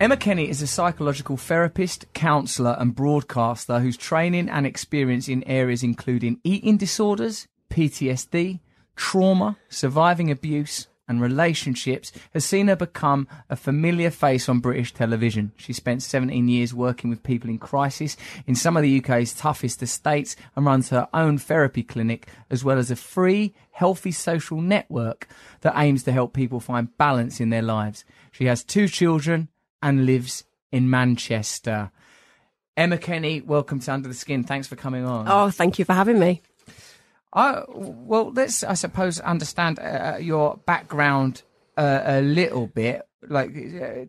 Emma Kenny is a psychological therapist, counsellor and broadcaster whose training and experience in areas including eating disorders, PTSD, trauma, surviving abuse and relationships has seen her become a familiar face on British television. She spent 17 years working with people in crisis in some of the UK's toughest estates and runs her own therapy clinic as well as a free, healthy social network that aims to help people find balance in their lives. She has 2 children and lives in Manchester. Emma Kenny, welcome to Under the Skin. Thanks for coming on. Oh, thank you for having me. Well, let's, I suppose, understand your background a little bit. Like,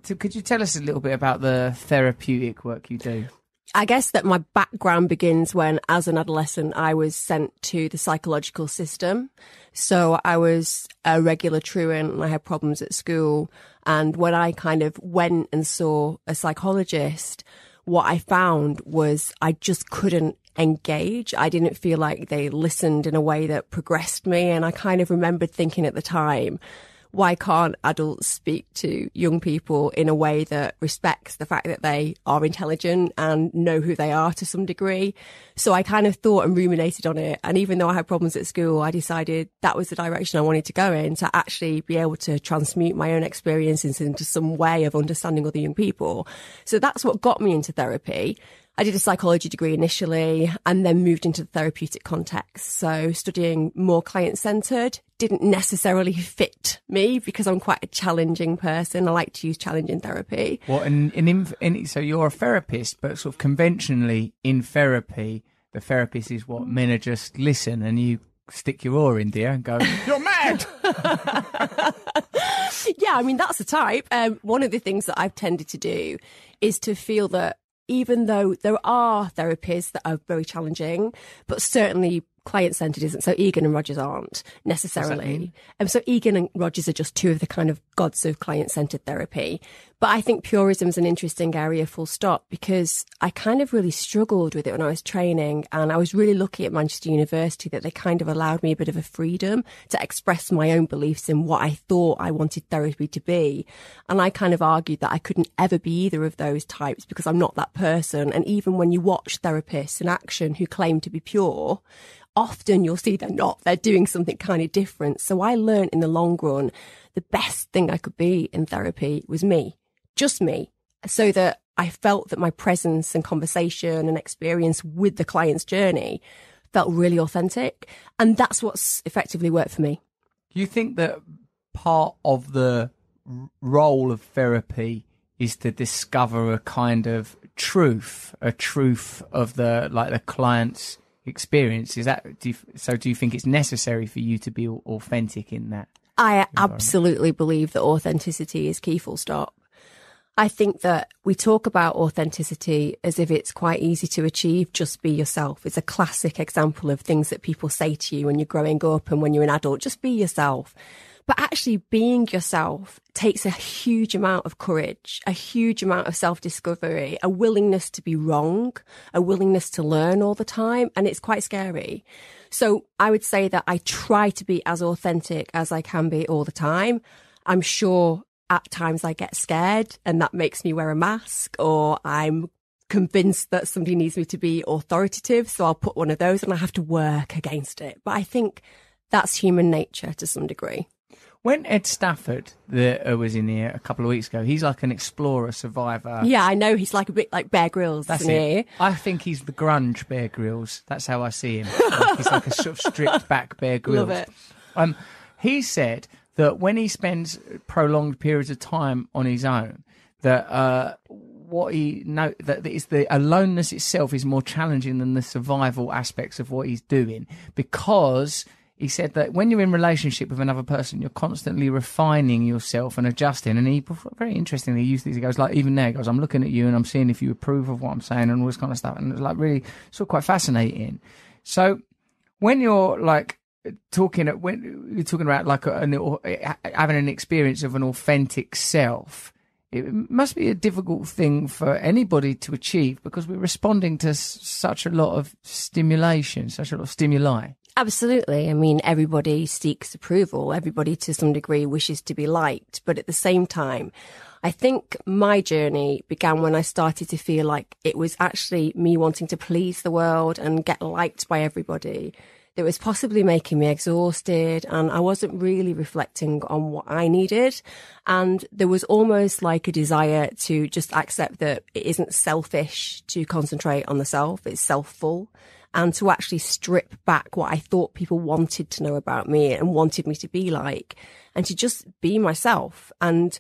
could you tell us a little bit about the therapeutic work you do? I guess that my background begins when, as an adolescent, I was sent to the psychological system. So I was a regular truant and I had problems at school. And when I kind of went and saw a psychologist, what I found was I just couldn't engage. I didn't feel like they listened in a way that progressed me. And I kind of remembered thinking at the time, why can't adults speak to young people in a way that respects the fact that they are intelligent and know who they are to some degree? So I kind of thought and ruminated on it. And even though I had problems at school, I decided that was the direction I wanted to go in, to actually be able to transmute my own experiences into some way of understanding other young people. So that's what got me into therapy. I did a psychology degree initially and then moved into the therapeutic context. So studying more client-centered didn't necessarily fit me because I'm quite a challenging person. I like to use challenging therapy. Well, so you're a therapist, but sort of conventionally in therapy, the therapist is what men are just listen and you stick your oar in there and go, you're mad! Yeah, I mean, that's the type. One of the things that I've tended to do is to feel that even though there are therapists that are very challenging, but certainly client-centered isn't. So Egan and Rogers aren't necessarily. So Egan and Rogers are just 2 of the kind of gods of client-centered therapy. But I think purism is an interesting area, full stop, because I kind of really struggled with it when I was training. And I was really lucky at Manchester University that they kind of allowed me a bit of a freedom to express my own beliefs in what I thought I wanted therapy to be. And I kind of argued that I couldn't ever be either of those types because I'm not that person. And even when you watch therapists in action who claim to be pure, often you'll see they're not. They're doing something kind of different. So I learned in the long run, the best thing I could be in therapy was me, just me, so that I felt that my presence and conversation and experience with the client's journey felt really authentic. And that's what's effectively worked for me. You think that part of the role of therapy is to discover a kind of truth of the client's experience? Is that do you think it's necessary for you to be authentic in that? I absolutely believe that authenticity is key, full stop. I think that we talk about authenticity as if it's quite easy to achieve. Just be yourself. It's a classic example of things that people say to you when you're growing up and when you're an adult. Just be yourself. But actually being yourself takes a huge amount of courage, a huge amount of self-discovery, a willingness to be wrong, a willingness to learn all the time. And it's quite scary. So I would say that I try to be as authentic as I can be all the time. I'm sure at times I get scared and that makes me wear a mask, or I'm convinced that somebody needs me to be authoritative. So I'll put one of those and I have to work against it. But I think that's human nature to some degree. When Ed Stafford was in here a couple of weeks ago, he's like an explorer, survivor. Yeah, I know. He's like a bit like Bear Grylls, That's isn't it. he? I think he's the grunge Bear Grylls. That's how I see him. He's like a sort of stripped back Bear Grylls. Love it. He said that when he spends prolonged periods of time on his own, that that is the aloneness itself is more challenging than the survival aspects of what he's doing, because he said that when you're in relationship with another person, you're constantly refining yourself and adjusting. And he very interestingly used these. He goes, like, even there, he goes, I'm looking at you and I'm seeing if you approve of what I'm saying and all this kind of stuff. And it's like really sort of quite fascinating. So when you're like when you're talking about like having an experience of an authentic self, it must be a difficult thing for anybody to achieve because we're responding to such a lot of stimulation, such a lot of stimuli. Absolutely. I mean, everybody seeks approval. Everybody to some degree wishes to be liked. But at the same time, I think my journey began when I started to feel like it was actually me wanting to please the world and get liked by everybody that was possibly making me exhausted, and I wasn't really reflecting on what I needed. And there was almost like a desire to just accept that it isn't selfish to concentrate on the self, it's selfful, and to actually strip back what I thought people wanted to know about me and wanted me to be like, and to just be myself. And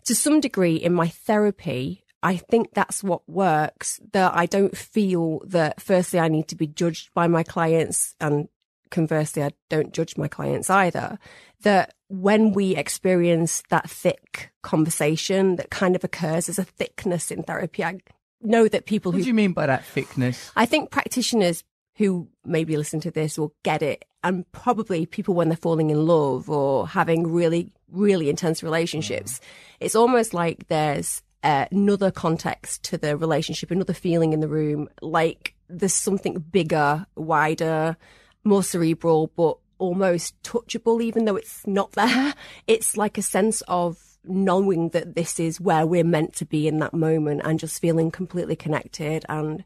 to some degree in my therapy, I think that's what works, that I don't feel that firstly I need to be judged by my clients, and conversely I don't judge my clients either. That when we experience that thick conversation that kind of occurs as a thickness in therapy, I know that people What do you mean by that thickness? I think practitioners who maybe listen to this will get it, and probably people when they're falling in love or having really, really intense relationships, it's almost like there's another context to the relationship, another feeling in the room, like there's something bigger, wider, more cerebral, but almost touchable, even though it's not there. It's like a sense of knowing that this is where we're meant to be in that moment, and just feeling completely connected and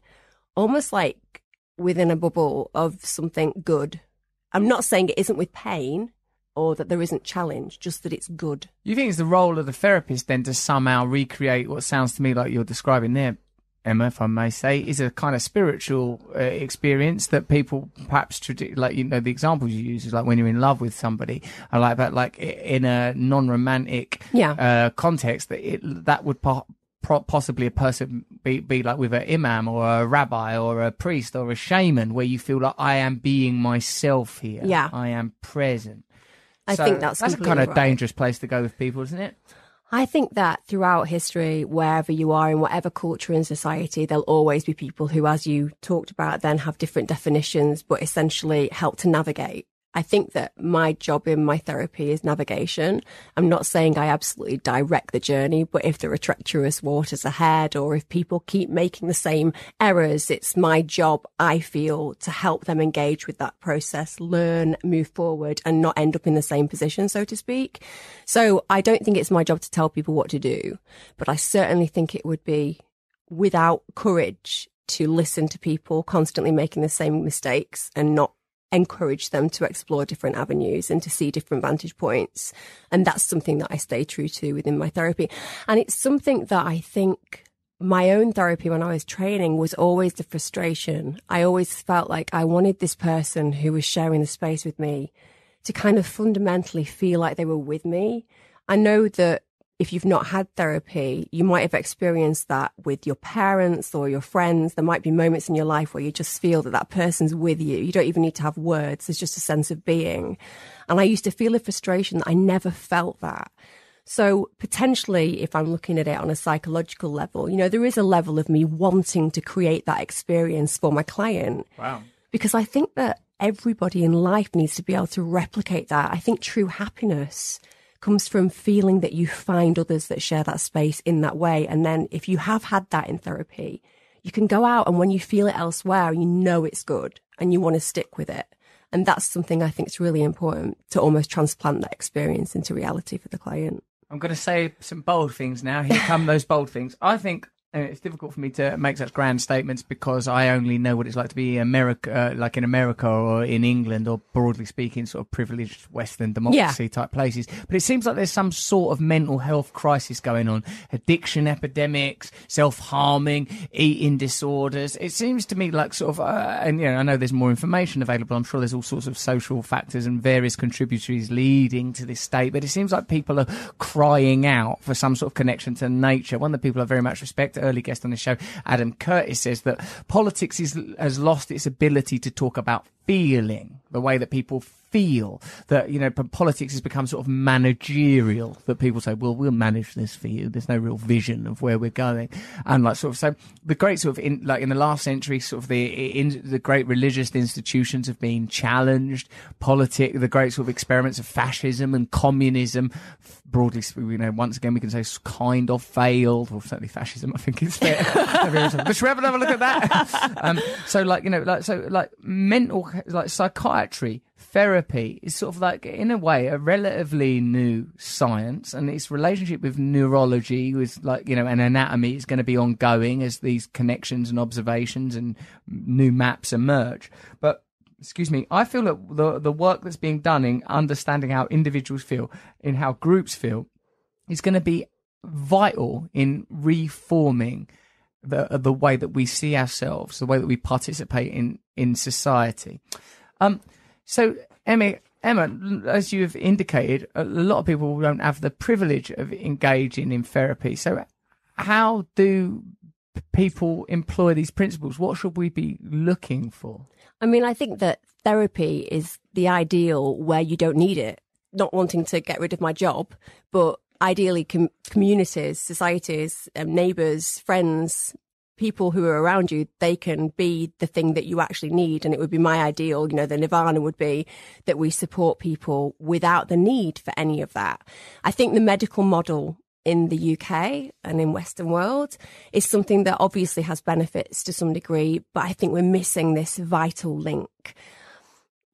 almost like within a bubble of something good. I'm not saying it isn't with pain or that there isn't challenge, just that it's good. You think it's the role of the therapist then to somehow recreate what sounds to me like you're describing there, Emma, if I may say, is a kind of spiritual experience that people perhaps, like, you know, the examples you use is like when you're in love with somebody, I like that, like in a non-romantic context, that would possibly a person be like with an imam or a rabbi or a priest or a shaman, where you feel like I am being myself here. Yeah. I am present. I think that's a kind of dangerous place to go with people, isn't it? I think that throughout history, wherever you are, in whatever culture and society, there'll always be people who, as you talked about, then have different definitions, but essentially help to navigate. I think that my job in my therapy is navigation. I'm not saying I absolutely direct the journey, but if there are treacherous waters ahead, or if people keep making the same errors, it's my job, I feel, to help them engage with that process, learn, move forward, and not end up in the same position, so to speak. So I don't think it's my job to tell people what to do, but I certainly think it would be without courage to listen to people constantly making the same mistakes and not encourage them to explore different avenues and to see different vantage points. And that's something that I stay true to within my therapy. And it's something that I think my own therapy when I was training was always the frustration. I always felt like I wanted this person who was sharing the space with me to kind of fundamentally feel like they were with me. I know that if you've not had therapy, you might have experienced that with your parents or your friends. There might be moments in your life where you just feel that that person's with you. You don't even need to have words. There's just a sense of being. And I used to feel a frustration that I never felt that. So potentially, if I'm looking at it on a psychological level, you know, there is a level of me wanting to create that experience for my client. Wow. Because I think that everybody in life needs to be able to replicate that. I think true happiness comes from feeling that you find others that share that space in that way. And then if you have had that in therapy, you can go out, and when you feel it elsewhere, you know it's good and you want to stick with it. And that's something I think is really important, to almost transplant that experience into reality for the client. I'm going to say some bold things now. Here come those bold things. I think it's difficult for me to make such grand statements because I only know what it's like to be America, like in America or in England, or broadly speaking, sort of privileged Western democracy type places. But it seems like there's some sort of mental health crisis going on. Addiction epidemics, self-harming, eating disorders. It seems to me like sort of, and you know, I know there's more information available. I'm sure there's all sorts of social factors and various contributories leading to this state. But it seems like people are crying out for some sort of connection to nature. One of the people I very much respect, early guest on the show, Adam Curtis, says that politics has lost its ability to talk about feeling the way that people feel that, you know, politics has become sort of managerial, that people say, well, we'll manage this for you. There's no real vision of where we're going. And like sort of, so the great sort of, in the last century, sort of the great religious institutions have been challenged. The great sort of experiments of fascism and communism, broadly, you know, once again, we can say kind of failed, or certainly fascism, I think is fair. Let's have a look at that. So like, you know, like mental, like psychiatry, therapy is sort of like, in a way, a relatively new science, and its relationship with neurology, with like, you know, and anatomy is going to be ongoing as these connections and observations and new maps emerge. But excuse me, I feel that the work that's being done in understanding how individuals feel, in how groups feel, is going to be vital in reforming the way that we see ourselves, the way that we participate in society. So Emma, as you've indicated, a lot of people don't have the privilege of engaging in therapy. So how do people employ these principles? What should we be looking for? I mean, I think that therapy is the ideal where you don't need it. Not wanting to get rid of my job, but ideally communities, societies, neighbours, friends, people who are around you, they can be the thing that you actually need. And it would be my ideal, you know, the nirvana would be that we support people without the need for any of that. I think the medical model in the UK and in Western world is something that obviously has benefits to some degree, but I think we're missing this vital link.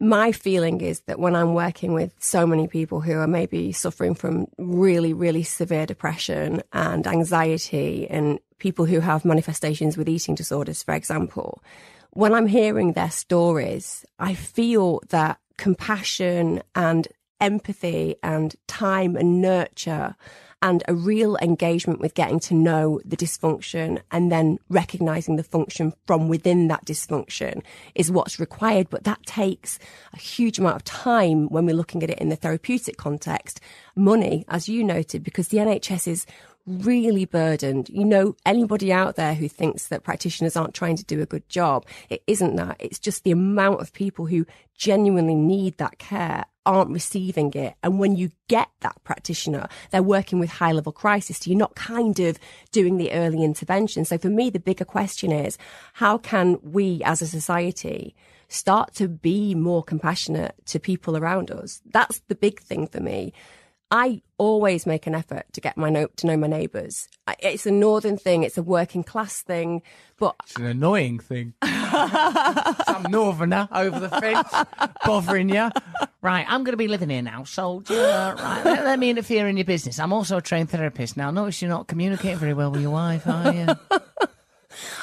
My feeling is that when I'm working with so many people who are maybe suffering from really, really severe depression and anxiety, and people who have manifestations with eating disorders, for example, when I'm hearing their stories, I feel that compassion and empathy and time and nurture and a real engagement with getting to know the dysfunction and then recognizing the function from within that dysfunction is what's required. But that takes a huge amount of time when we're looking at it in the therapeutic context. Money, as you noted, because the NHS is really burdened. You know, anybody out there who thinks that practitioners aren't trying to do a good job, it isn't that. It's just the amount of people who genuinely need that care aren't receiving it. And when you get that practitioner, they're working with high level crisis. So you're not kind of doing the early intervention. So for me, the bigger question is, how can we as a society start to be more compassionate to people around us? That's the big thing for me. I always make an effort to get to know my neighbours. It's a northern thing, it's a working class thing, but it's an annoying thing. Some northerner over the fence bothering you. Right, I'm going to be living here now, soldier. Right, let me interfere in your business. I'm also a trained therapist. Now, notice you're not communicating very well with your wife, are you?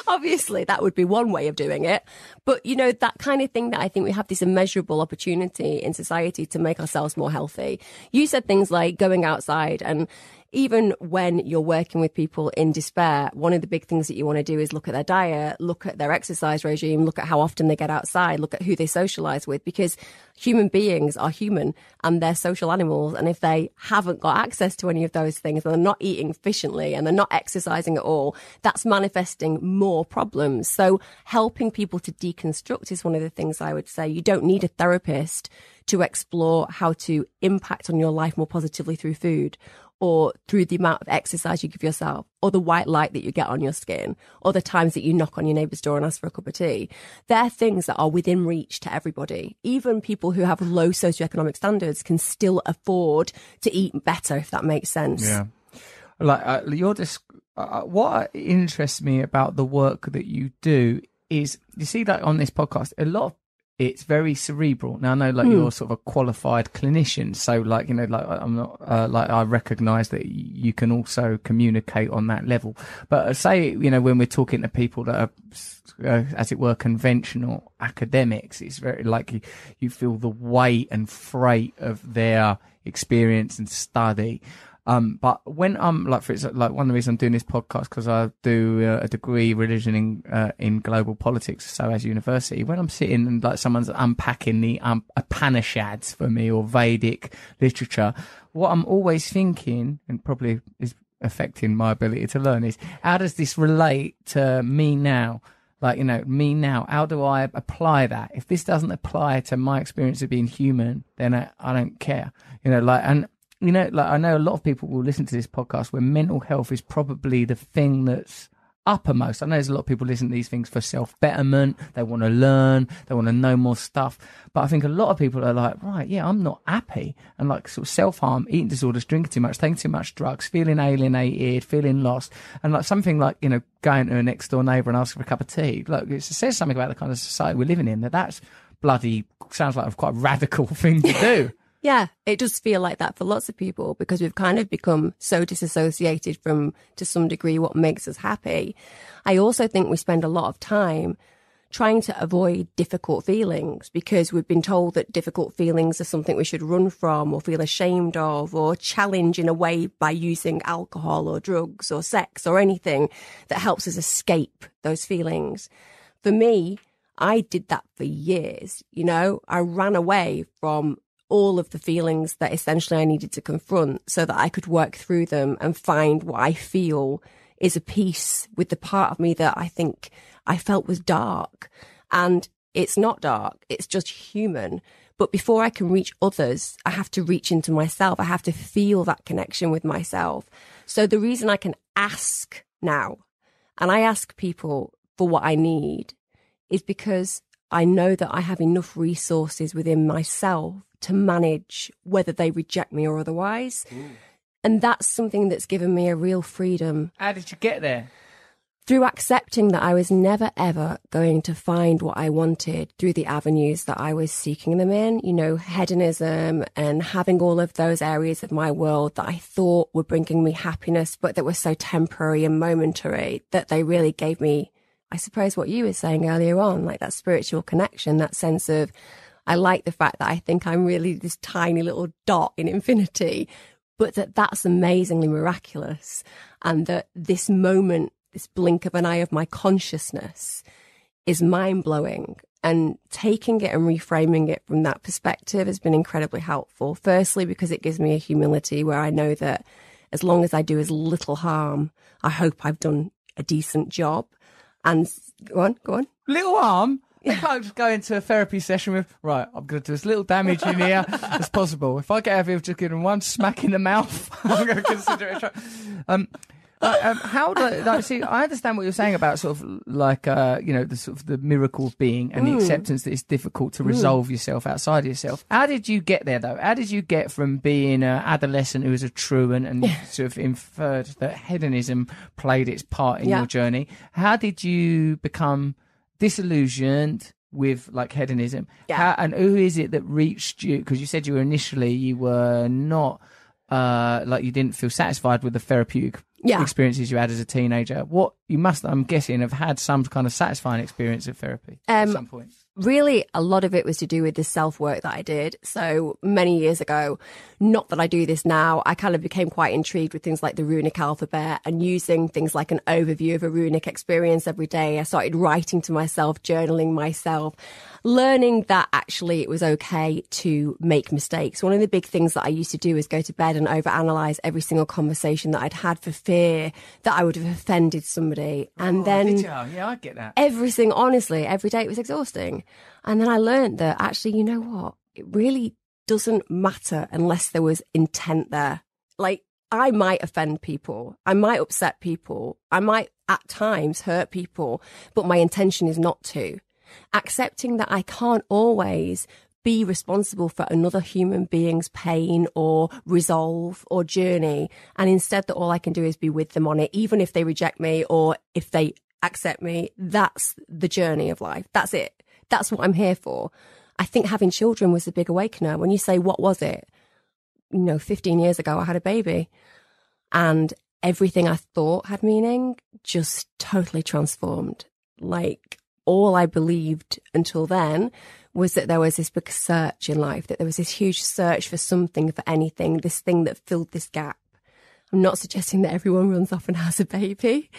Obviously, that would be one way of doing it. But, you know, that kind of thing that I think we have this immeasurable opportunity in society to make ourselves more healthy. You said things like going outside, and even when you're working with people in despair, one of the big things that you want to do is look at their diet, look at their exercise regime, look at how often they get outside, look at who they socialise with, because human beings are human and they're social animals. And if they haven't got access to any of those things, and they're not eating efficiently and they're not exercising at all, that's manifesting more problems. So helping people to deconstruct is one of the things I would say. You don't need a therapist to explore how to impact on your life more positively through food, or through the amount of exercise you give yourself, or the white light that you get on your skin, or the times that you knock on your neighbour's door and ask for a cup of tea. They're things that are within reach to everybody. Even people who have low socioeconomic standards can still afford to eat better, if that makes sense. Yeah. Like what interests me about the work that you do is, you see, like on this podcast, a lot of it's very cerebral. Now, I know, like, you're sort of a qualified clinician, so, like, you know, like, I'm not, like, I recognise that you can also communicate on that level. But say, you know, when we're talking to people that are, as it were, conventional academics, it's very like you feel the weight and freight of their experience and study. But when I'm like, for example, like, one of the reasons I'm doing this podcast, because I do a degree religion in global politics, so as university, when I'm sitting and like someone's unpacking the Upanishads for me, or Vedic literature, what I'm always thinking, and probably is affecting my ability to learn, is how does this relate to me now? Like, you know, me now, how do I apply that? If this doesn't apply to my experience of being human, then I don't care. You know, like, and, you know, like, I know a lot of people will listen to this podcast where mental health is probably the thing that's uppermost. I know there's a lot of people listening to these things for self-betterment. They want to learn. They want to know more stuff. But I think a lot of people are like, right, yeah, I'm not happy. And like sort of self-harm, eating disorders, drinking too much, taking too much drugs, feeling alienated, feeling lost. And like something like, you know, going to a next door neighbour and asking for a cup of tea. Like, it says something about the kind of society we're living in, that's bloody, sounds like a quite radical thing to do. Yeah, it does feel like that for lots of people because we've kind of become so disassociated from, to some degree, what makes us happy. I also think we spend a lot of time trying to avoid difficult feelings because we've been told that difficult feelings are something we should run from or feel ashamed of or challenge in a way by using alcohol or drugs or sex or anything that helps us escape those feelings. For me, I did that for years. You know, I ran away from all of the feelings that essentially I needed to confront so that I could work through them and find what I feel is a piece with the part of me that I think I felt was dark. And it's not dark, it's just human. But before I can reach others, I have to reach into myself. I have to feel that connection with myself. So the reason I can ask now, and I ask people for what I need, is because I know that I have enough resources within myself to manage whether they reject me or otherwise. Ooh. And that's something that's given me a real freedom. How did you get there? Through accepting that I was never, ever going to find what I wanted through the avenues that I was seeking them in, you know, hedonism and having all of those areas of my world that I thought were bringing me happiness, but that were so temporary and momentary that they really gave me, I suppose, what you were saying earlier on, like that spiritual connection, that sense of, I like the fact that I think I'm really this tiny little dot in infinity, but that's amazingly miraculous. And that this moment, this blink of an eye of my consciousness is mind blowing. And taking it and reframing it from that perspective has been incredibly helpful. Firstly, because it gives me a humility where I know that as long as I do as little harm, I hope I've done a decent job. And go on. Little harm? You can't just go into a therapy session with, right, I'm going to do as little damage in here as possible. If I get out of here with just giving one smack in the mouth, I'm going to consider it. How do like, see, I understand what you're saying about sort of like, you know, the sort of the miracle of being and the acceptance that it's difficult to resolve yourself outside of yourself. How did you get there, though? How did you get from being an adolescent who was a truant and sort of inferred that hedonism played its part in your journey? How did you become disillusioned with like hedonism? And who is it that reached you? Because you said you were not like you didn't feel satisfied with the therapeutic experiences you had as a teenager. What you must, I'm guessing, have had some kind of satisfying experience of therapy at some point. Really, a lot of it was to do with the self-work that I did. So many years ago, not that I do this now, I kind of became quite intrigued with things like the runic alphabet and using things like an overview of a runic experience every day. I started writing to myself, journaling myself, learning that actually it was okay to make mistakes. One of the big things that I used to do is go to bed and overanalyze every single conversation that I'd had for fear that I would have offended somebody. And then I get that. Honestly, every day it was exhausting. And then I learned that actually, you know what? It really doesn't matter unless there was intent there. Like, I might offend people. I might upset people. I might at times hurt people, but my intention is not to. Accepting that I can't always be responsible for another human being's pain or resolve or journey. And instead that all I can do is be with them on it, even if they reject me or if they accept me. That's the journey of life. That's it. That's what I'm here for. I think having children was a big awakener. When you say, what was it? 15 years ago, I had a baby and everything I thought had meaning just totally transformed. Like, all I believed until then was that there was this big search in life, that there was this huge search for something, for anything, this thing that filled this gap. I'm not suggesting that everyone runs off and has a baby,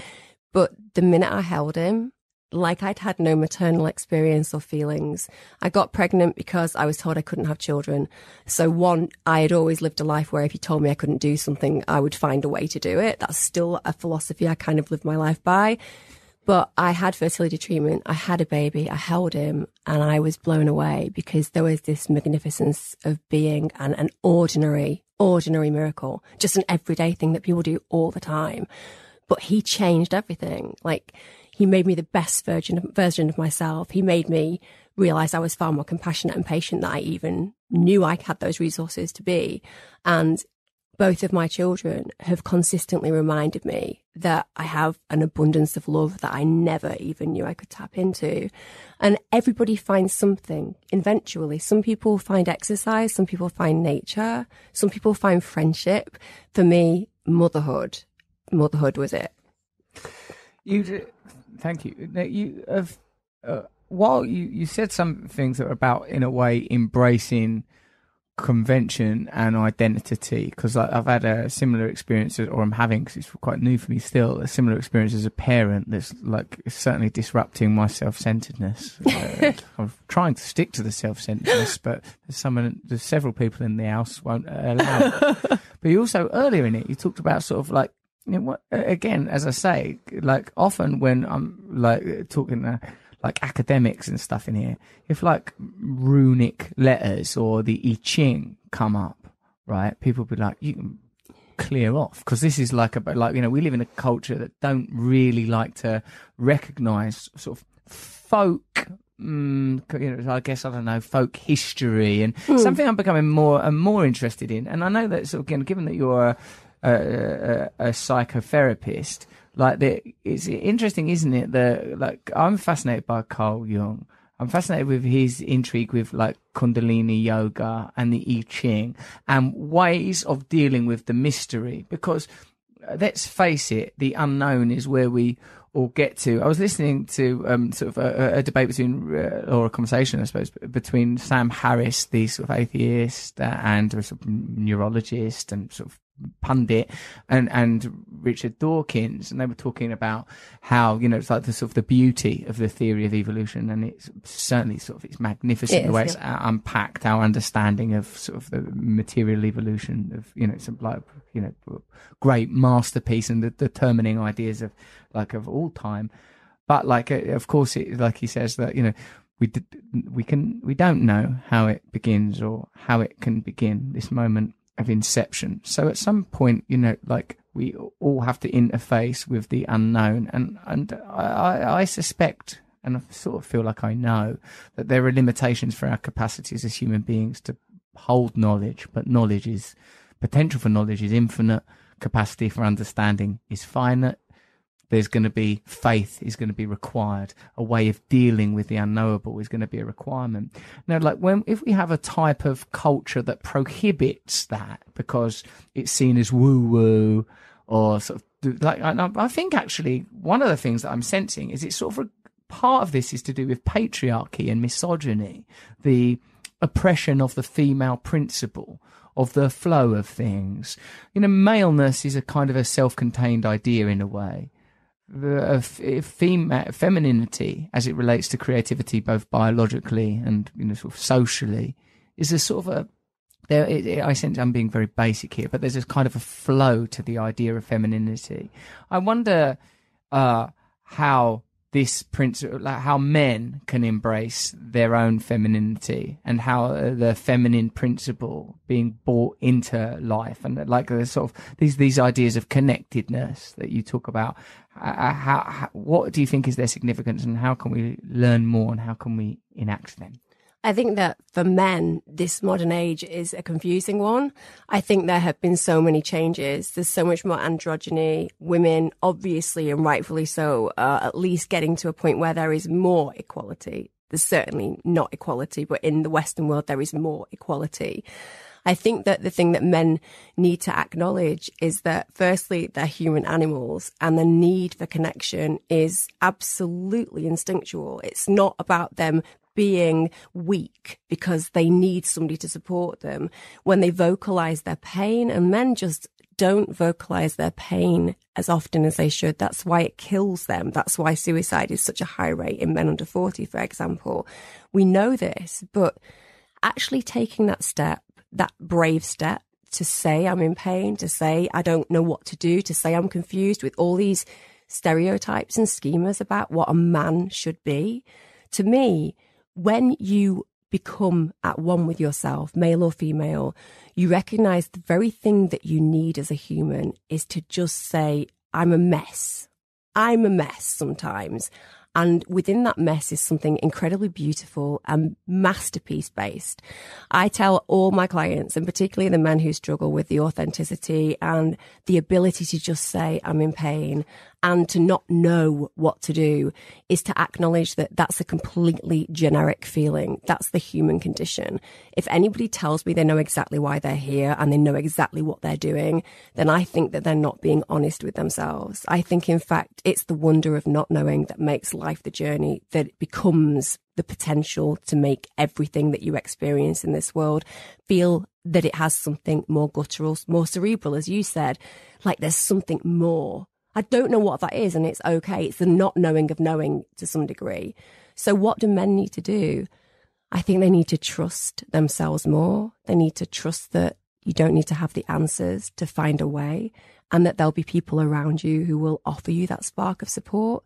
but the minute I held him, like I'd had no maternal experience or feelings. I got pregnant because I was told I couldn't have children. So I had always lived a life where if you told me I couldn't do something, I would find a way to do it. That's still a philosophy I kind of live my life by. But I had fertility treatment, I had a baby, I held him, and I was blown away because there was this magnificence of being an ordinary miracle, just an everyday thing that people do all the time. But he changed everything. Like, he made me the best version of myself. He made me realize I was far more compassionate and patient than I even knew I had those resources to be. And both of my children have consistently reminded me that I have an abundance of love that I never even knew I could tap into. And everybody finds something eventually. Some people find exercise, some people find nature, some people find friendship. For me, motherhood was it. Thank you. Now, you have, while you said some things that are about, in a way, embracing convention and identity, because I've had a similar experience, or I'm having, because it's quite new for me still, a similar experience as a parent that's like certainly disrupting my self-centeredness. I'm trying to stick to the self-centeredness, but there's several people in the house won't allow it. But you also, earlier in it, you talked about sort of like, you know, what, again, as I say, like often when I'm like talking like academics and stuff in here, if like runic letters or the I Ching come up, right, people be like, you can clear off, because this is like you know, we live in a culture that don't really like to recognize sort of folk, you know, I guess, I don't know, folk history, and something I'm becoming more and more interested in. And I know that sort of, again, given that you're a psychotherapist, like it's interesting, isn't it, that like I'm fascinated by Carl Jung. I'm fascinated with his intrigue with like Kundalini yoga and the I Ching and ways of dealing with the mystery, because let's face it, the unknown is where we all get to. I was listening to sort of a debate between, or a conversation, I suppose, between Sam Harris, the sort of atheist, and a sort of neurologist and sort of pundit, and Richard Dawkins, and they were talking about how, you know, it's like the sort of the beauty of the theory of evolution, and it's certainly sort of, it's magnificent the way it's unpacked our understanding of sort of the material evolution of, you know, some like, you know, great masterpiece and the determining ideas of like of all time. But like, of course, it, like he says that, you know, we don't know how it begins or how it can begin, this moment of inception. So at some point, you know, like we all have to interface with the unknown, and I suspect, and I sort of feel like I know, that there are limitations for our capacities as human beings to hold knowledge, but potential for knowledge is infinite, capacity for understanding is finite. There's going to be faith is going to be required. A way of dealing with the unknowable is going to be a requirement. Now, like if we have a type of culture that prohibits that because it's seen as woo-woo, or sort of like, I think actually one of the things that I'm sensing is it's sort of part of this is to do with patriarchy and misogyny, the oppression of the female principle, of the flow of things. You know, maleness is a kind of a self-contained idea in a way. Femininity, as it relates to creativity, both biologically and, you know, sort of socially, is a sort of I sense I'm being very basic here, but there's this kind of a flow to the idea of femininity. I wonder how this principle, like how men can embrace their own femininity, and how the feminine principle being brought into life, and like the sort of these ideas of connectedness that you talk about. What do you think is their significance, and how can we learn more, and how can we enact them? I think that for men, this modern age is a confusing one. I think there have been so many changes. There's so much more androgyny. Women, obviously and rightfully so, are at least getting to a point where there is more equality. There's certainly not equality, but in the Western world, there is more equality. I think that the thing that men need to acknowledge is that, firstly, they're human animals, and the need for connection is absolutely instinctual. It's not about them being weak because they need somebody to support them. When they vocalize their pain, and men just don't vocalize their pain as often as they should. That's why it kills them. That's why suicide is such a high rate in men under 40, for example. We know this, but actually taking that step, that brave step, to say I'm in pain, to say I don't know what to do, to say I'm confused with all these stereotypes and schemas about what a man should be. To me, when you become at one with yourself, male or female, you recognize the very thing that you need as a human is to just say, I'm a mess. I'm a mess sometimes. And within that mess is something incredibly beautiful and masterpiece based. I tell all my clients, and particularly the men who struggle with the authenticity and the ability to just say, I'm in pain, and to not know what to do, is to acknowledge that that's a completely generic feeling. That's the human condition. If anybody tells me they know exactly why they're here and they know exactly what they're doing, then I think that they're not being honest with themselves. I think, in fact, it's the wonder of not knowing that makes life the journey, that it becomes the potential to make everything that you experience in this world feel that it has something more guttural, more cerebral, as you said, like there's something more. I don't know what that is, and it's okay. It's the not knowing of knowing to some degree. So what do men need to do? I think they need to trust themselves more. They need to trust that you don't need to have the answers to find a way, and that there'll be people around you who will offer you that spark of support,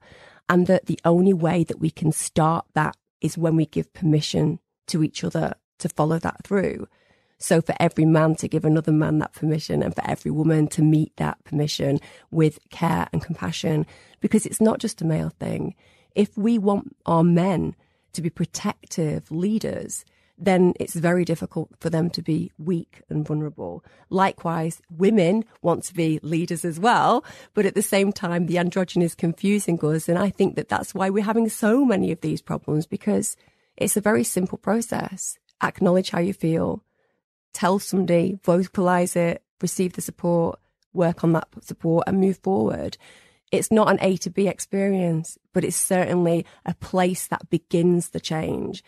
and that the only way that we can start that is when we give permission to each other to follow that through. So for every man to give another man that permission, and for every woman to meet that permission with care and compassion, because it's not just a male thing. If we want our men to be protective leaders, then it's very difficult for them to be weak and vulnerable. Likewise, women want to be leaders as well, but at the same time, the androgyne is confusing us. And I think that that's why we're having so many of these problems, because it's a very simple process. Acknowledge how you feel. Tell somebody, vocalize it, receive the support, work on that support and move forward. It's not an A to B experience, but it's certainly a place that begins the change.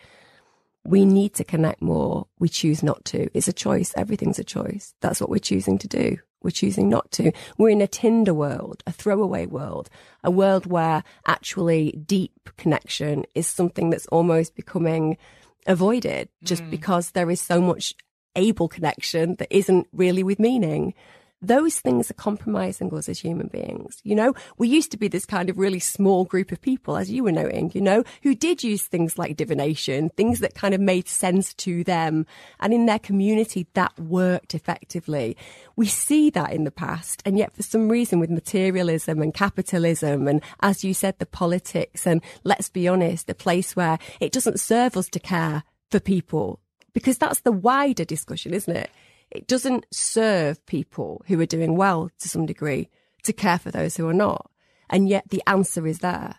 We need to connect more. We choose not to. It's a choice. Everything's a choice. That's what we're choosing to do. We're choosing not to. We're in a Tinder world, a throwaway world, a world where actually deep connection is something that's almost becoming avoided just because there is so much able connection that isn't really with meaning. Those things are compromising us as human beings. You know, we used to be this kind of really small group of people, as you were noting, you know, who did use things like divination, things that kind of made sense to them. And in their community, that worked effectively. We see that in the past. And yet for some reason, with materialism and capitalism, and as you said, the politics, and let's be honest, a place where it doesn't serve us to care for people, because that's the wider discussion, isn't it? It doesn't serve people who are doing well to some degree to care for those who are not. And yet the answer is there.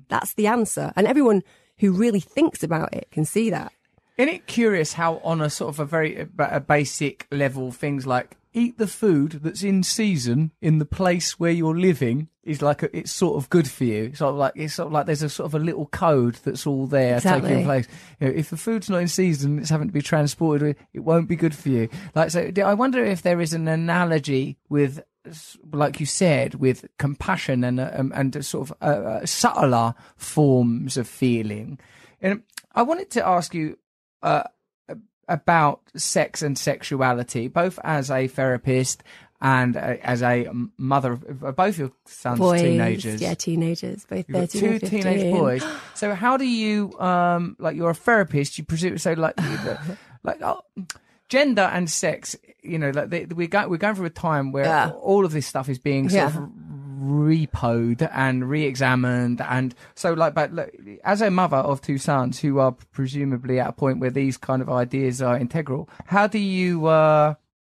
That's the answer. And everyone who really thinks about it can see that. Isn't it curious how on a sort of a very basic level, things like eat the food that's in season in the place where you're living is like it's sort of good for you. It's sort of like there's a sort of a little code that's all there taking place. You know, if the food's not in season, it's having to be transported, it won't be good for you. Like, so I wonder if there is an analogy with, like you said, with compassion and sort of subtler forms of feeling. And I wanted to ask you about sex and sexuality, both as a therapist and as a mother of both your sons, boys, teenagers. Yeah, teenagers, both 13 two and 15. teenage boys. So how do you, like you're a therapist, you presume, so like, gender and sex, you know, like we're going through a time where all of this stuff is being sort of repoed and re-examined, and so like, but look, as a mother of two sons who are presumably at a point where these kind of ideas are integral, how do you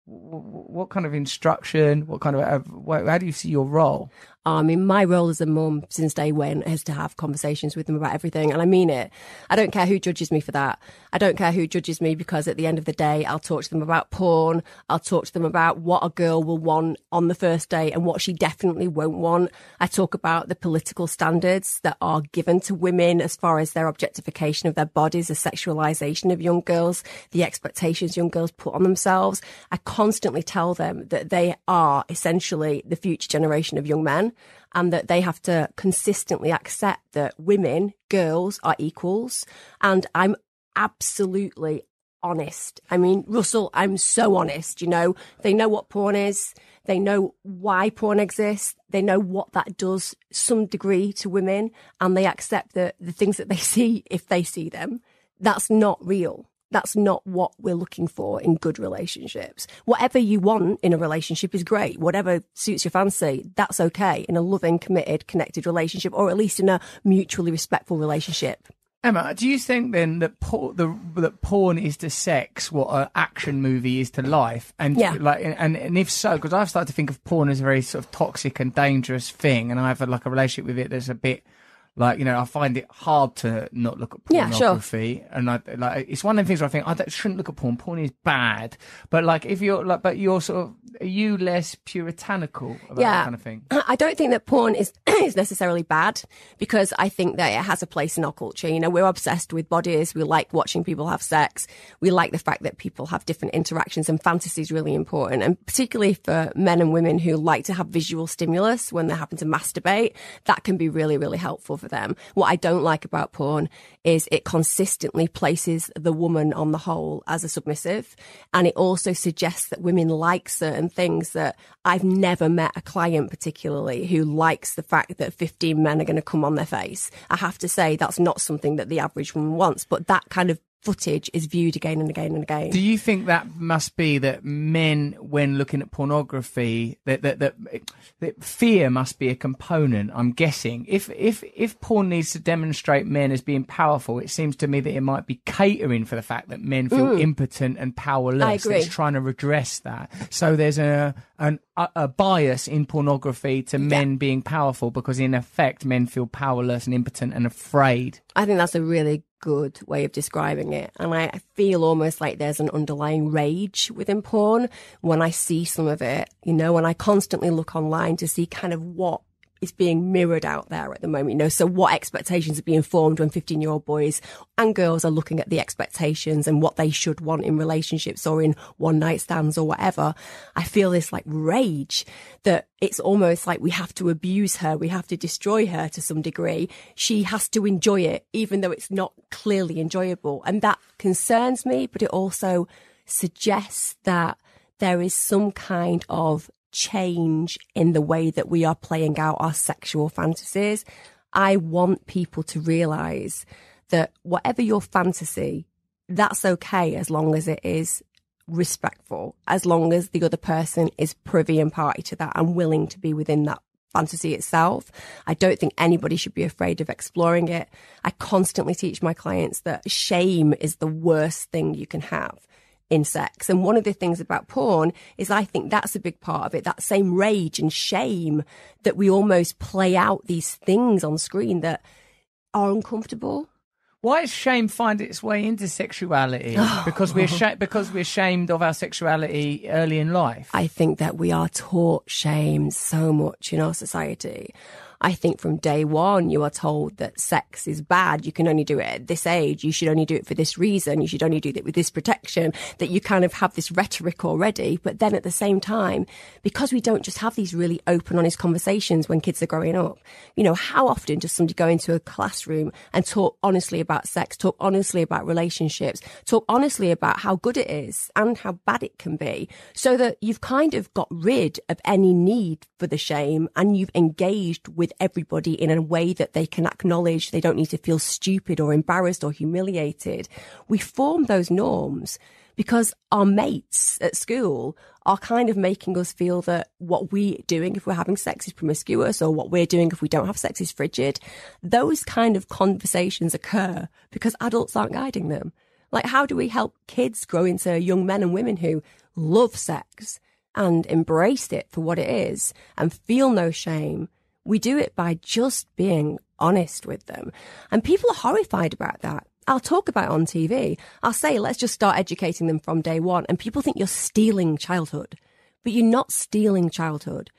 what kind of instruction, what kind of how do you see your role? I mean, my role as a mum since day one is to have conversations with them about everything. And I mean it. I don't care who judges me for that. I don't care who judges me, because at the end of the day, I'll talk to them about porn. I'll talk to them about what a girl will want on the first date and what she definitely won't want. I talk about the political standards that are given to women as far as their objectification of their bodies, the sexualization of young girls, the expectations young girls put on themselves. I constantly tell them that they are essentially the future generation of young men, and that they have to consistently accept that women, girls, are equals. And I'm absolutely honest. I mean, Russell, I'm so honest, you know. They know what porn is. They know why porn exists. They know what that does some degree to women, and they accept that the things that they see, if they see them, that's not real. That's not what we're looking for in good relationships. Whatever you want in a relationship is great. Whatever suits your fancy, that's okay in a loving, committed, connected relationship, or at least in a mutually respectful relationship. Emma, do you think then that porn is to sex what an action movie is to life? And and if so, because I've started to think of porn as a very sort of toxic and dangerous thing, and I have a relationship with it that's a bit I find it hard to not look at pornography. Yeah, sure. And it's one of the things where I think I shouldn't look at porn. Porn is bad. But if you're sort of, are you less puritanical about that kind of thing? I don't think that porn is necessarily bad, because I think that it has a place in our culture. We're obsessed with bodies. We like watching people have sex. We like the fact that people have different interactions, and fantasy is really important. And particularly for men and women who like to have visual stimulus when they happen to masturbate, that can be really, really helpful for them. What I don't like about porn is it consistently places the woman on the whole as a submissive, and it also suggests that women like certain things that I've never met a client particularly who likes the fact that 15 men are going to come on their face. I have to say that's not something that the average woman wants, but that kind of footage is viewed again and again and again. Do you think that must be that men, when looking at pornography, that fear must be a component? I'm guessing if porn needs to demonstrate men as being powerful, it seems to me that it might be catering for the fact that men feel impotent and powerless. I agree. It's trying to redress that. So there's a bias in pornography to men being powerful, because in effect men feel powerless and impotent and afraid. I think that's a really good way of describing it. And I feel almost like there's an underlying rage within porn when I see some of it, and I constantly look online to see kind of what is being mirrored out there at the moment, so what expectations are being formed when 15-year-old boys and girls are looking at the expectations and what they should want in relationships or in one-night stands or whatever. I feel this rage that it's almost like we have to abuse her, we have to destroy her to some degree. She has to enjoy it, even though it's not clearly enjoyable. And that concerns me, but it also suggests that there is some kind of change in the way that we are playing out our sexual fantasies. I want people to realise that whatever your fantasy, that's okay as long as it is respectful, as long as the other person is privy and party to that and willing to be within that fantasy itself. I don't think anybody should be afraid of exploring it. I constantly teach my clients that shame is the worst thing you can have in sex. And one of the things about porn is I think that's a big part of it, that same rage and shame that we almost play out these things on screen that are uncomfortable. Why does shame find its way into sexuality? Because we're ashamed of our sexuality early in life. I think that we are taught shame so much in our society. I think from day one, you are told that sex is bad. You can only do it at this age. You should only do it for this reason. You should only do it with this protection, that you kind of have this rhetoric already. But then at the same time, because we don't just have these really open, honest conversations when kids are growing up, how often does somebody go into a classroom and talk honestly about sex, talk honestly about relationships, talk honestly about how good it is and how bad it can be, so that you've kind of got rid of any need for the shame and you've engaged with everybody in a way that they can acknowledge they don't need to feel stupid or embarrassed or humiliated. We form those norms because our mates at school are kind of making us feel that what we're doing if we're having sex is promiscuous, or what we're doing if we don't have sex is frigid. Those kind of conversations occur because adults aren't guiding them. How do we help kids grow into young men and women who love sex and embrace it for what it is and feel no shame? We do it by just being honest with them. And people are horrified about that. I'll talk about it on TV. I'll say, let's just start educating them from day one. And people think you're stealing childhood. But you're not stealing childhood.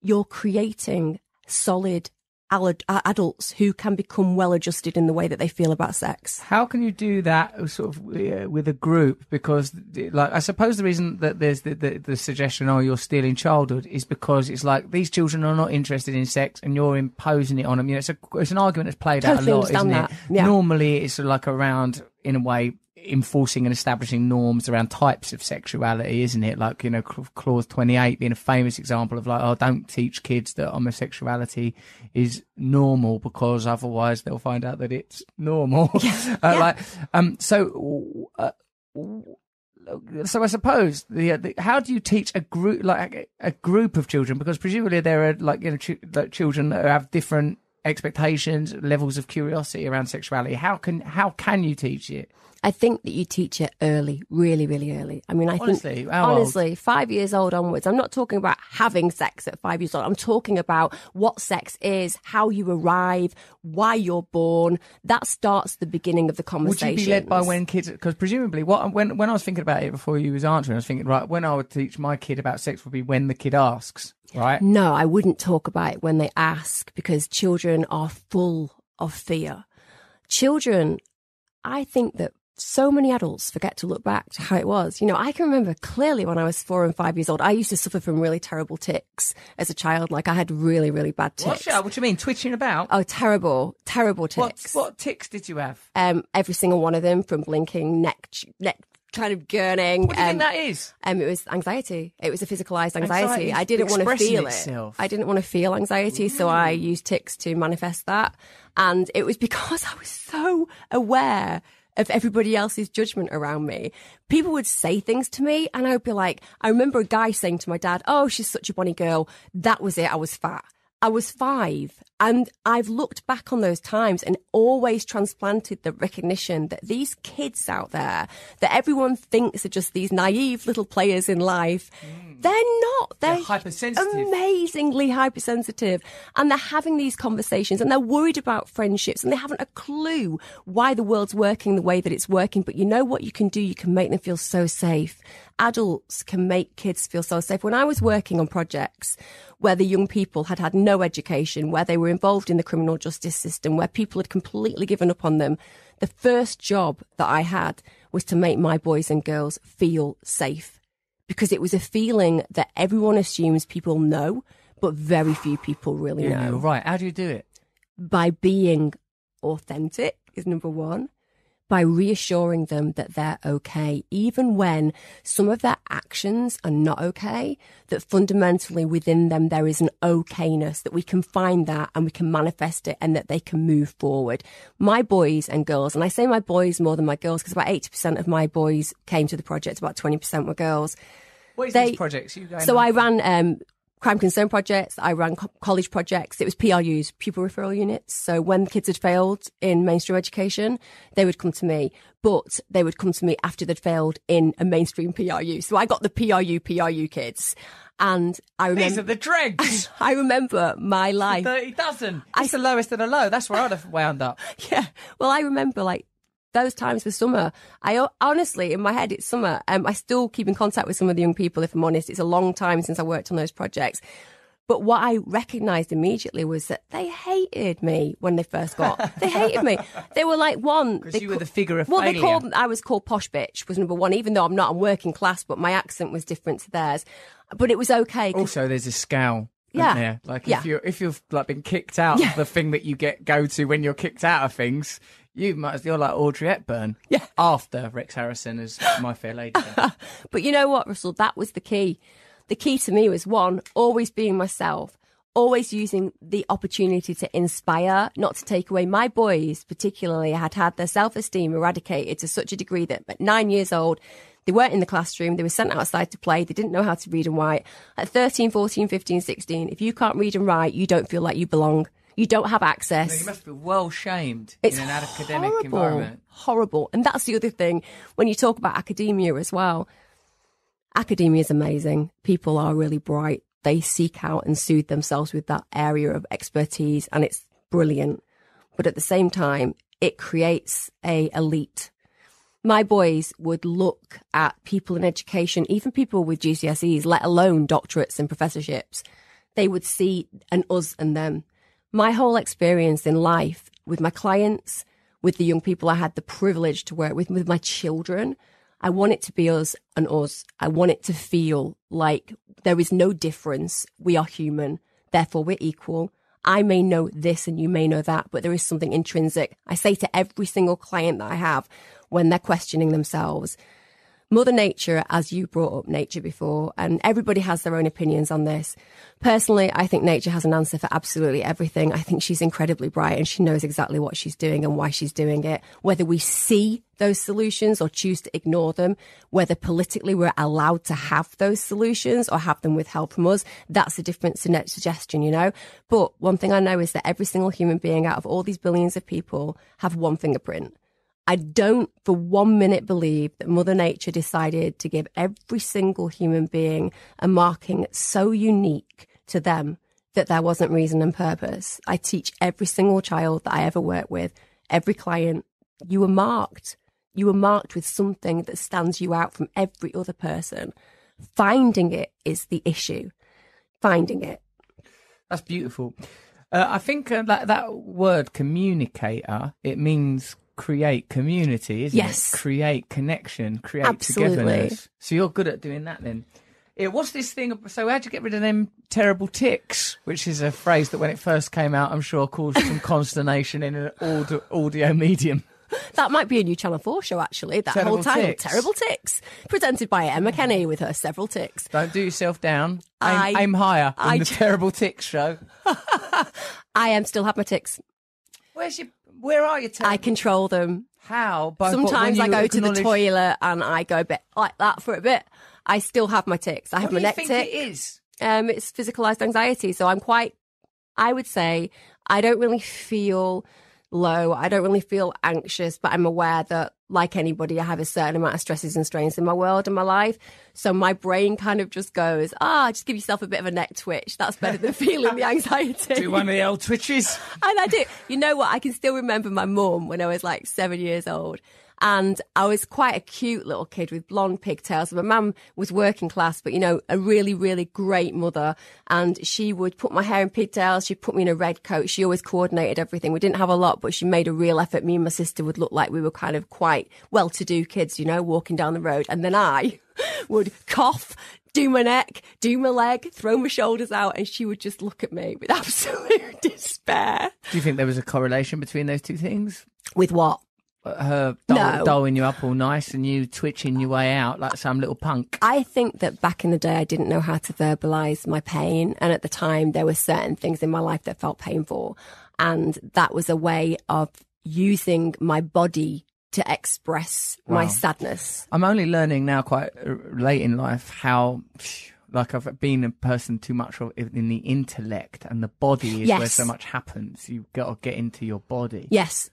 You're creating solid adults who can become well adjusted in the way that they feel about sex. How can you do that sort of with a group? Because I suppose the reason that there's the suggestion, you're stealing childhood, is because it's like these children are not interested in sex and you're imposing it on them. It's an argument that's played out a lot, isn't it? Yeah. Normally it's around, in a way, enforcing and establishing norms around types of sexuality, isn't it? Like, you know, clause 28 being a famous example of like, oh, don't teach kids that homosexuality is normal because otherwise they'll find out that it's normal. So I suppose how do you teach a group of children? Because presumably there are like, you know, children that have different expectations, levels of curiosity around sexuality. How can you teach it? I think that you teach it early, really, really early. I mean, honestly, 5 years old onwards. I'm not talking about having sex at 5 years old. I'm talking about what sex is, how you arrive, why you're born. That starts the beginning of the conversation. Would you be led by when kids? Because presumably, when I was thinking about it before you was answering, I was thinking, right, when I would teach my kid about sex would be when the kid asks, right? No, I wouldn't talk about it when they ask, because children are full of fear. Children, I think that so many adults forget to look back to how it was. You know, I can remember clearly when I was 4 and 5 years old, I used to suffer from really terrible tics as a child. Like, I had really, really bad tics. What do you mean? Twitching about? Oh, terrible tics. What tics did you have? Every single one of them, from blinking, neck kind of gurning. What do you think that is? It was anxiety. It was a physicalised anxiety. I didn't want to feel itself. I didn't want to feel anxiety, so I used tics to manifest that. And it was because I was so aware of everybody else's judgment around me. People would say things to me and I would be like, I remember a guy saying to my dad, oh, she's such a bonny girl. That was it. I was fat. I was 5, and I've looked back on those times and always transplanted the recognition that these kids out there, that everyone thinks are just these naive little players in life, they're not. They're hypersensitive. Amazingly hypersensitive. And they're having these conversations and they're worried about friendships and they haven't a clue why the world's working the way that it's working. But you know what you can do? You can make them feel so safe. Adults can make kids feel so safe. When I was working on projects where the young people had had no education, where they were involved in the criminal justice system, where people had completely given up on them, the first job that I had was to make my boys and girls feel safe. Because it was a feeling that everyone assumes people know, but very few people really know. You're right. How do you do it? By being authentic is number one. By reassuring them that they're okay, even when some of their actions are not okay, that fundamentally within them there is an okayness, that we can find that and we can manifest it and that they can move forward. My boys and girls, and I say my boys more than my girls because about 80% of my boys came to the project, about 20% were girls. What is these projects you going So on? I ran crime concern projects, I ran college projects. It was PRUs, pupil referral units. So when kids had failed in mainstream education, they would come to me, but they would come to me after they'd failed in a mainstream PRU. So I got the PRU kids. And I remember... These are the dregs! I remember my life. 30,000. It's the lowest of the low. That's where I'd have wound up. Yeah. Well, I remember like those times for summer. I honestly, in my head, it's summer. I still keep in contact with some of the young people, if I'm honest. It's a long time since I worked on those projects. But what I recognised immediately was that they hated me when they first got. They hated me. They were like, because you were the figure of failure. Well, I was called posh bitch, was number one, even though I'm not, I'm working class, but my accent was different to theirs. But it was okay. Also, there's a scowl. Yeah. There. Like if you've like been kicked out of the thing that you go to when you're kicked out of things, you're like Audrey Hepburn. Yeah. After Rex Harrison as My Fair Lady. But you know what, Russell? That was the key. The key to me was, one, always being myself, always using the opportunity to inspire, not to take away. My boys, particularly, had their self-esteem eradicated to such a degree that at 9 years old, they weren't in the classroom. They were sent outside to play. They didn't know how to read and write. At 13, 14, 15, 16, if you can't read and write, you don't feel like you belong. You don't have access. No, you must be well shamed in an academic environment. Horrible. And that's the other thing when you talk about academia as well. Academia is amazing. People are really bright. They seek out and soothe themselves with that area of expertise, and it's brilliant. But at the same time, it creates a elite. My boys would look at people in education, even people with GCSEs, let alone doctorates and professorships. They would see an us and them. My whole experience in life with my clients, with the young people I had the privilege to work with my children, I want it to be us and us. I want it to feel like there is no difference. We are human. Therefore, we're equal. I may know this and you may know that, but there is something intrinsic. I say to every single client that I have, when they're questioning themselves. Mother Nature, as you brought up nature before, and everybody has their own opinions on this. Personally, I think nature has an answer for absolutely everything. I think she's incredibly bright and she knows exactly what she's doing and why she's doing it. Whether we see those solutions or choose to ignore them, whether politically we're allowed to have those solutions or have them withheld from us, that's a different suggestion, you know. But one thing I know is that every single human being out of all these billions of people have one fingerprint. I don't for 1 minute believe that Mother Nature decided to give every single human being a marking so unique to them that there wasn't reason and purpose. I teach every single child that I ever work with, every client, you were marked. You were marked with something that stands you out from every other person. Finding it is the issue. Finding it. That's beautiful. I think that word communicator, it means create community, isn't yes. it? Create connection, create Absolutely. togetherness. So you're good at doing that then. What's this thing? So how'd you get rid of them terrible tics? Which is a phrase that when it first came out, I'm sure caused some consternation in an audio medium. That might be a new Channel 4 show, actually. That Terrible whole title, Tics. Terrible Tics. Presented by Emma Kenny with her several tics. Don't do yourself down. Aim higher than the Terrible Tics show. I still have my tics. Where are you? I control them. How? Sometimes I go to the toilet and I go a bit like that for a bit. I still have my tics. I have my neck tick. What do you think it is? It's physicalised anxiety. So I would say I don't really feel low. I don't really feel anxious, but I'm aware that, like anybody, I have a certain amount of stresses and strains in my world and my life. So my brain kind of just goes, just give yourself a bit of a neck twitch. That's better than feeling the anxiety. Do one of the old twitches. And I do. You know what? I can still remember my mum when I was like 7 years old. And I was quite a cute little kid with blonde pigtails. My mum was working class, but, you know, a really, really great mother. And she would put my hair in pigtails. She'd put me in a red coat. She always coordinated everything. We didn't have a lot, but she made a real effort. Me and my sister would look like we were kind of quite well-to-do kids, you know, walking down the road. And then I would cough, do my neck, do my leg, throw my shoulders out, and she would just look at me with absolute despair. Do you think there was a correlation between those two things? With what? Her dolling you up all nice and you twitching your way out like some little punk. I think that back in the day I didn't know how to verbalise my pain, and at the time there were certain things in my life that felt painful, and that was a way of using my body to express my sadness. I'm only learning now quite late in life how... Like I've been a person too much in the intellect, and the body is where so much happens. You've got to get into your body. Yes.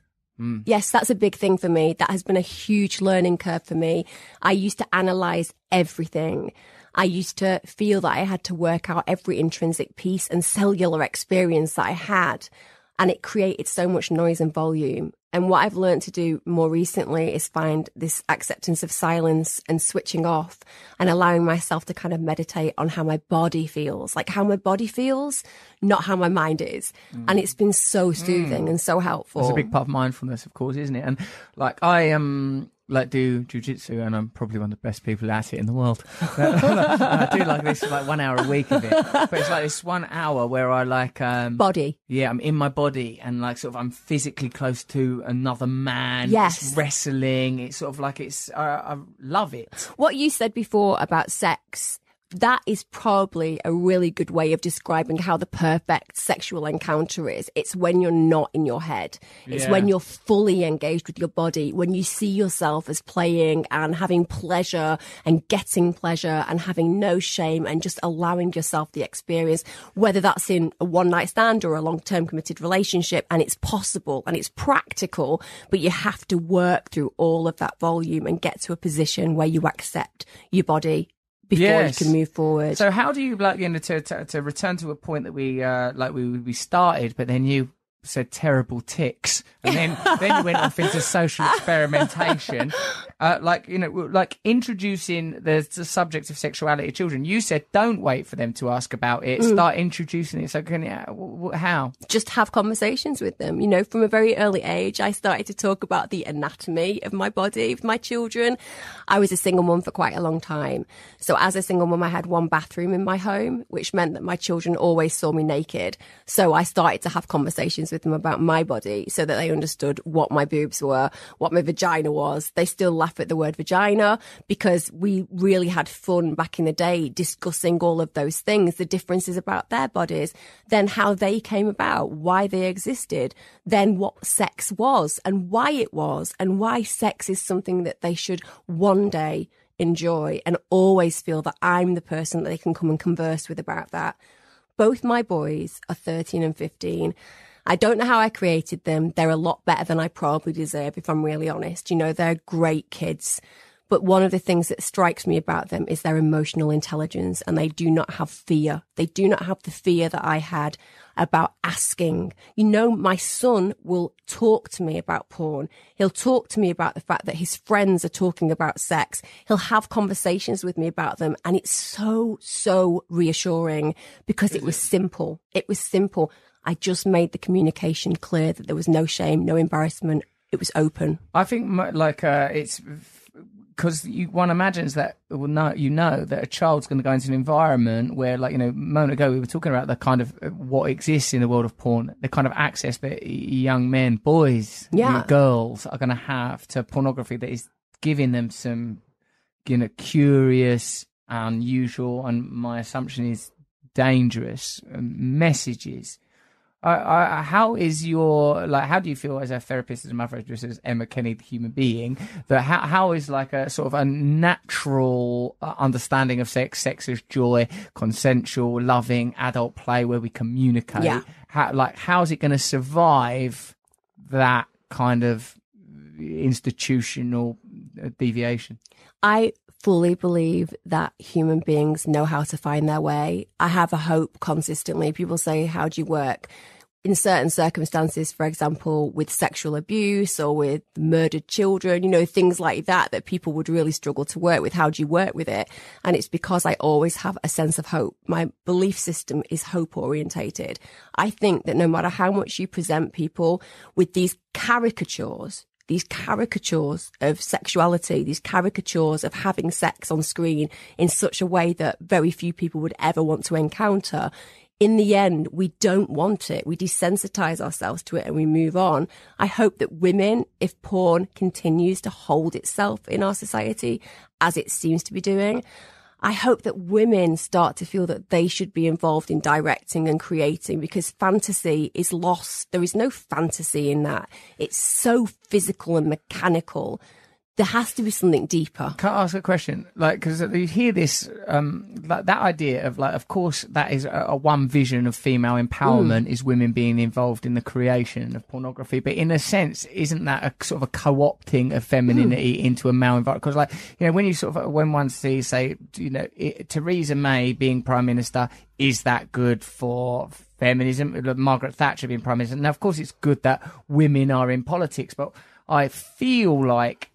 Yes, that's a big thing for me. That has been a huge learning curve for me. I used to analyse everything. I used to feel that I had to work out every intrinsic piece and cellular experience that I had. And it created so much noise and volume. And what I've learned to do more recently is find this acceptance of silence and switching off and allowing myself to kind of meditate on how my body feels, like how my body feels, not how my mind is. And it's been so soothing and so helpful. It's a big part of mindfulness, of course, isn't it? And like I do jiu-jitsu, and I'm probably one of the best people at it in the world. I do like this like 1 hour a week of it, but it's like this 1 hour where I like body. Yeah, I'm in my body and like sort of I'm physically close to another man. Yes, it's wrestling. It's sort of like I love it. What you said before about sex. That is probably a really good way of describing how the perfect sexual encounter is. It's when you're not in your head. It's when you're fully engaged with your body, when you see yourself as playing and having pleasure and getting pleasure and having no shame and just allowing yourself the experience, whether that's in a one-night stand or a long-term committed relationship. And it's possible and it's practical, but you have to work through all of that volume and get to a position where you accept your body before you can move forward. So how do you like to return to a point that we started, but then you said terrible tics, and then you went off into social experimentation, like introducing the subject of sexuality to children. You said don't wait for them to ask about it, start introducing it. So how? Just have conversations with them. You know, from a very early age, I started to talk about the anatomy of my body with my children. I was a single mum for quite a long time. So as a single mum, I had one bathroom in my home, which meant that my children always saw me naked. So I started to have conversations with with them about my body so that they understood what my boobs were, what my vagina was. They still laugh at the word vagina because we really had fun back in the day discussing all of those things, the differences about their bodies, then how they came about, why they existed, then what sex was and why it was, and why sex is something that they should one day enjoy and always feel that I'm the person that they can come and converse with about that. Both my boys are 13 and 15. I don't know how I created them. They're a lot better than I probably deserve, if I'm really honest. You know, they're great kids. But one of the things that strikes me about them is their emotional intelligence, and they do not have fear. They do not have the fear that I had about asking. You know, my son will talk to me about porn. He'll talk to me about the fact that his friends are talking about sex. He'll have conversations with me about them. And it's so, so reassuring because it was simple. It was simple. I just made the communication clear that there was no shame, no embarrassment. It was open. I think it's because one imagines that, well, no, you know, that a child's going to go into an environment where, like, you know, a moment ago we were talking about the kind of what exists in the world of porn, the kind of access that young men, boys, girls are going to have to pornography that is giving them some, you know, curious, unusual, and my assumption is dangerous messages. How is how do you feel as a therapist, as a mother, just as Emma Kenny, the human being, that how is like a sort of a natural understanding of sex as joy, consensual, loving, adult play where we communicate? Yeah. How is it going to survive that kind of institutional deviation? I fully believe that human beings know how to find their way. I have a hope consistently. People say, how do you work? In certain circumstances, for example, with sexual abuse or with murdered children, you know, things like that people would really struggle to work with. How do you work with it? And it's because I always have a sense of hope. My belief system is hope orientated. I think that no matter how much you present people with these caricatures of sexuality, these caricatures of having sex on screen in such a way that very few people would ever want to encounter, in the end, we don't want it. We desensitize ourselves to it and we move on. I hope that women, if porn continues to hold itself in our society, as it seems to be doing, I hope that women start to feel that they should be involved in directing and creating, because fantasy is lost. There is no fantasy in that. It's so physical and mechanical. There has to be something deeper. Can I ask a question? Like, because you hear this, that idea of, like, of course, that is a one vision of female empowerment is women being involved in the creation of pornography. But in a sense, isn't that a sort of a co-opting of femininity into a male environment? Because, like, you know, when one sees, say, you know, Theresa May being Prime Minister, is that good for feminism? Margaret Thatcher being Prime Minister. Now, of course, it's good that women are in politics, but I feel like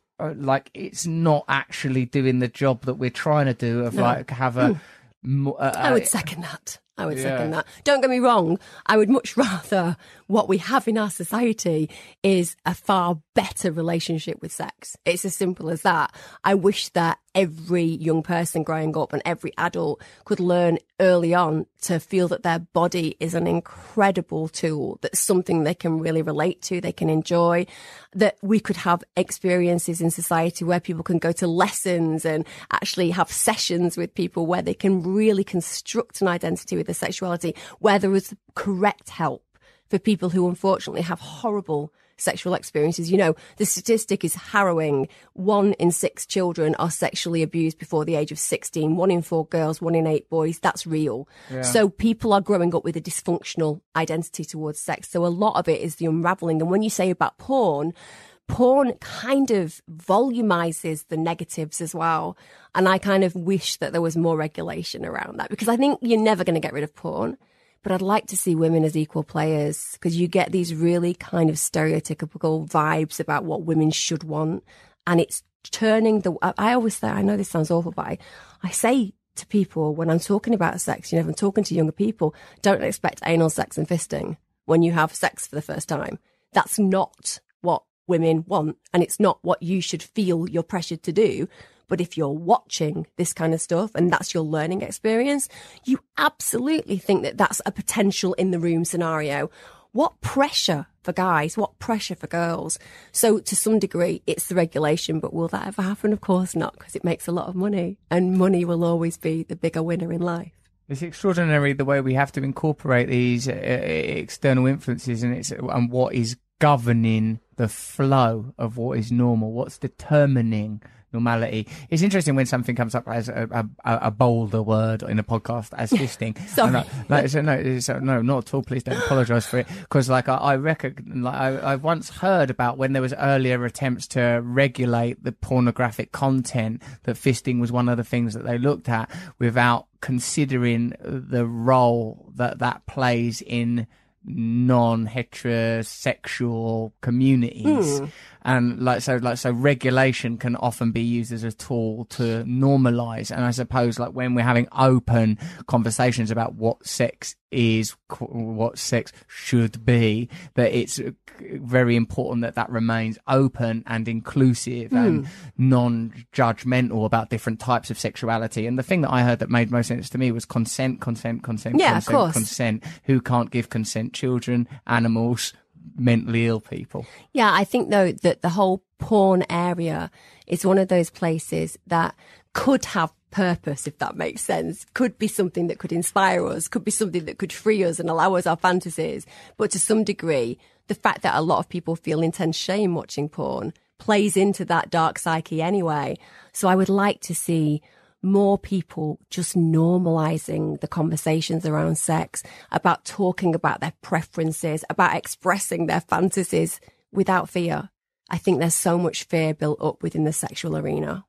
it's not actually doing the job that we're trying to do of have a... I would second that. Second that. Don't get me wrong. I would much rather what we have in our society is a far better relationship with sex. It's as simple as that. I wish that every young person growing up and every adult could learn early on to feel that their body is an incredible tool, that's something they can really relate to, they can enjoy, that we could have experiences in society where people can go to lessons and actually have sessions with people where they can really construct an identity with their sexuality, where there is correct help for people who unfortunately have horrible sexual experiences. You know, the statistic is harrowing. 1 in 6 children are sexually abused before the age of 16. 1 in 4 girls, 1 in 8 boys. That's real. Yeah. So people are growing up with a dysfunctional identity towards sex. So a lot of it is the unraveling. And when you say about porn kind of volumizes the negatives as well. And I kind of wish that there was more regulation around that, because I think you're never going to get rid of porn. But I'd like to see women as equal players, because you get these really kind of stereotypical vibes about what women should want. And it's turning I always say, I know this sounds awful, but I say to people when I'm talking about sex, you know, if I'm talking to younger people, don't expect anal sex and fisting when you have sex for the first time. That's not what women want. And it's not what you should feel you're pressured to do. But if you're watching this kind of stuff and that's your learning experience, you absolutely think that that's a potential in the room scenario. what pressure for guys, what pressure for girls. So to some degree, it's the regulation, but will that ever happen? Of course not, because it makes a lot of money, and money will always be the bigger winner in life. It's extraordinary the way we have to incorporate these external influences and what is governing the flow of what is normal, what's determining normality. It's interesting when something comes up as a bolder word in a podcast as fisting. Sorry. No, not at all. Please don't apologise for it. Because I reckon, I once heard about when there was earlier attempts to regulate the pornographic content, that fisting was one of the things that they looked at without considering the role that plays in non-heterosexual communities. And so regulation can often be used as a tool to normalize. And I suppose when we're having open conversations about what sex is, what sex should be, that it's very important that remains open and inclusive and non-judgmental about different types of sexuality. And the thing that I heard that made most sense to me was consent. Yeah, of course. Consent. Who can't give consent? Children, animals, mentally ill people. Yeah, I think though that the whole porn area is one of those places that could have purpose, if that makes sense. Could be something that could inspire us, could be something that could free us and allow us our fantasies. But to some degree, the fact that a lot of people feel intense shame watching porn plays into that dark psyche anyway. So I would like to see more people just normalizing the conversations around sex, about talking about their preferences, about expressing their fantasies without fear. I think there's so much fear built up within the sexual arena.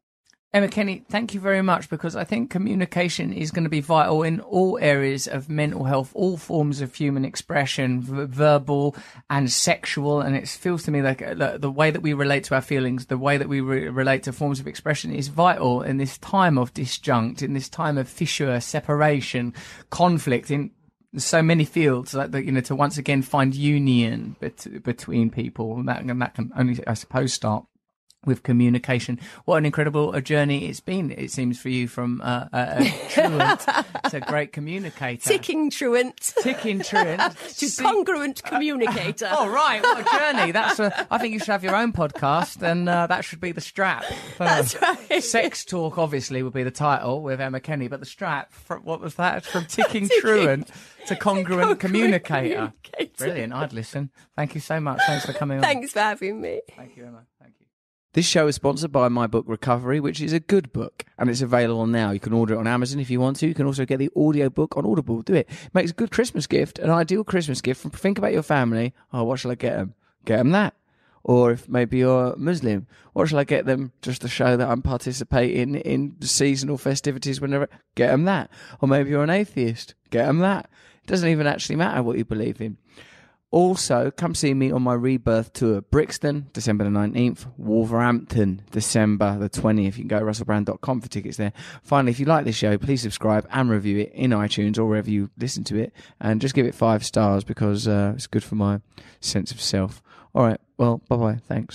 Emma Kenny, thank you very much, because I think communication is going to be vital in all areas of mental health, all forms of human expression, verbal and sexual. And it feels to me like the way that we relate to our feelings, the way that we relate to forms of expression is vital in this time of disjunct, in this time of fissure, separation, conflict in so many fields, to once again find union between people. And that can only, I suppose, start with communication. What an incredible journey it's been, it seems, for you, from a truant to a great communicator. Ticking truant. To congruent communicator. Oh, right, what a journey. I think you should have your own podcast, and that should be the strap. That's right. Sex Talk, obviously, would be the title with Emma Kenny, but the strap, what was that? From ticking truant to congruent communicator. Brilliant, I'd listen. Thank you so much. Thanks for coming on. Thanks for having me. Thank you, Emma. Thank you. This show is sponsored by my book Recovery, which is a good book, and it's available now. You can order it on Amazon if you want to. You can also get the audio book on Audible. Do it. It makes a good Christmas gift, an ideal Christmas gift. Think about your family. Oh, what shall I get them? Get them that. Or if maybe you're Muslim, what shall I get them just to show that I'm participating in seasonal festivities whenever? Get them that. Or maybe you're an atheist. Get them that. It doesn't even actually matter what you believe in. Also, come see me on my Rebirth tour. Brixton, December the 19th. Wolverhampton, December the 20th. You can go to russellbrand.com for tickets there. Finally, if you like this show, please subscribe and review it in iTunes or wherever you listen to it. And just give it 5 stars, because it's good for my sense of self. All right, well, bye-bye. Thanks.